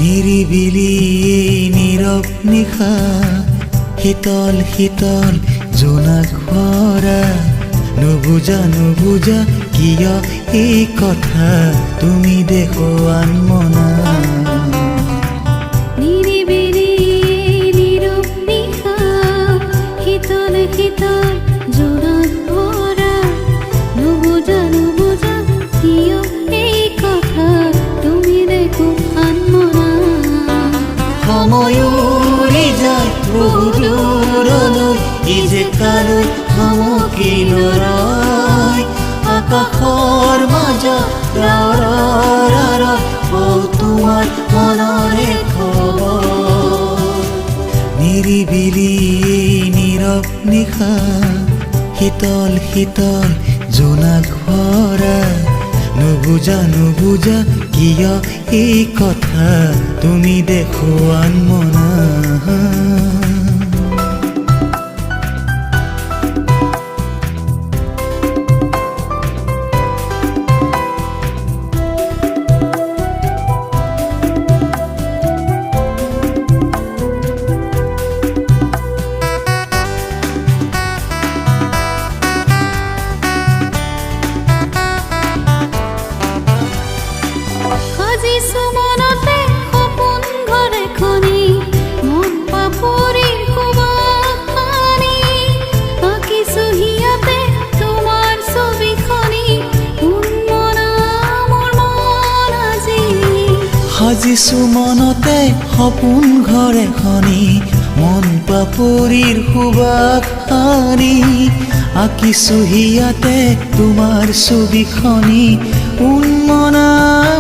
নিৰিবিলি নীৰৱ নিশা শীতল শীতল জোনাক ভৰা নুবুজা নুবুজা কিয় এই কথা তুমি দেখুৱান মনা নিৰিবিলি নীৰৱ নিশা শীতল শীতল জোনাক ভৰা নুবুজা নুবুজা কিয় এই কথা তুমি দেখুৱান মনা সময় উৰি যায় বহু দূৰলৈ ই যে কালৈ থমকি নৰয় আকাশৰ মাজত তোমাৰ মনৰে খবৰ নিৰিবিলি নীৰৱ নিশা শীতল শীতল জোনাক ভৰা নুবুজা নুবুজা কিয় এই কথা তুমি দেখুৱান মনা সাজিছো মনতে সপোন ঘৰ এখনি মন পাপৰিৰ সুবাসনি আঁকিছো হিয়াতে তোমাৰ ছবিখনি উন্মনা মোৰ মন আজি সাজিছো মনতে সপোন ঘৰ এখনি মন পাপৰিৰ সুবাসনি আঁকিছো হিয়াতে তোমাৰ ছবিখনি উন্মনা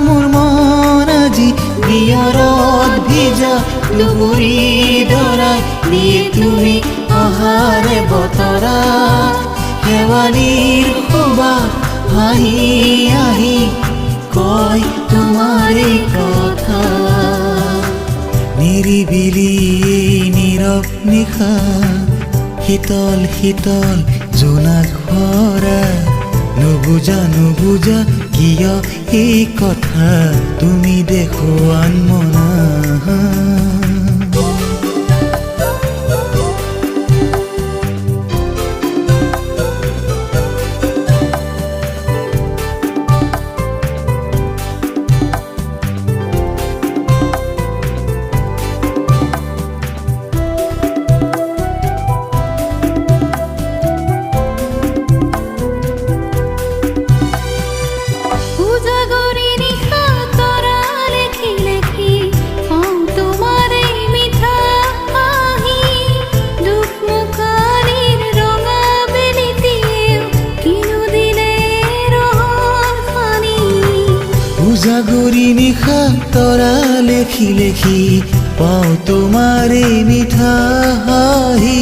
মোৰ মন আজি বিয়াৰত ভিজা দুবুৰি দৰাই নিয়ে তুমি অহাৰে বতৰা শেৱালিৰ সুবাস হাঁহি আহি কয় তোমাৰে কথা নিৰিবিলি নীৰৱ নিশা শীতল শীতল জোনাক ভৰা নুবুজা নুবুজা কিয় এই কথা তুমি দেখুৱান মনা উজাগৰি নিশা তৰা লেখি লেখি পাওঁ তোমাৰে মিঠা হাঁহি দুখ মুকালিৰ ৰঙা বেলিটিয়েও কিনো দিলে ৰহণ সানি উজাগৰি নিশা তৰা লেখি লেখি পাওঁ তোমাৰে মিঠা হাঁহি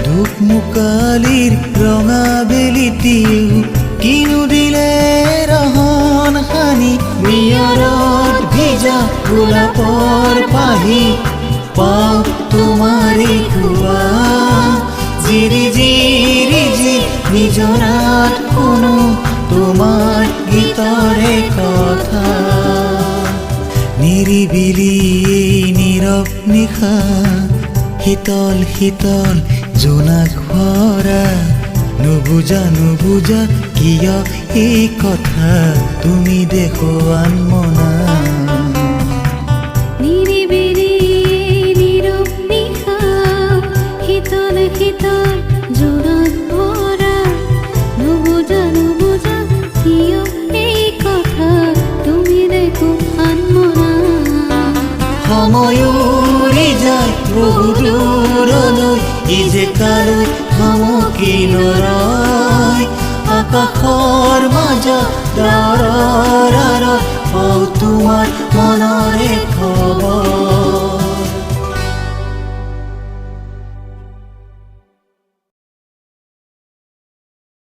দুখ মুকালিৰ ৰঙা বেলিটিয়েও কিনো দিলে ৰহণ সানি নিয়ৰত ভিজা গোলাপৰ পাহি পাওঁ তোমাৰে খুৱা জিৰি জিৰি জি নিজৰাত শুনো তোমাৰ গীতৰে কথা নিৰিবিলি নীৰৱ নিশা শীতল শীতল জোনাক ভৰা নুবুজা নুবুজা কিয় এই কথা তুমি দেখুৱান মনা নিৰিবিলি নীৰৱ নিশা শীতল শীতল জোনাক ভৰা নুবুজা নুবুজা কিয় এই কথা তুমি দেখুৱান মনা সময় উৰি যায় বহু দূৰলৈ ই যে কালৈ থমকি নৰয় আকাশৰ মাজত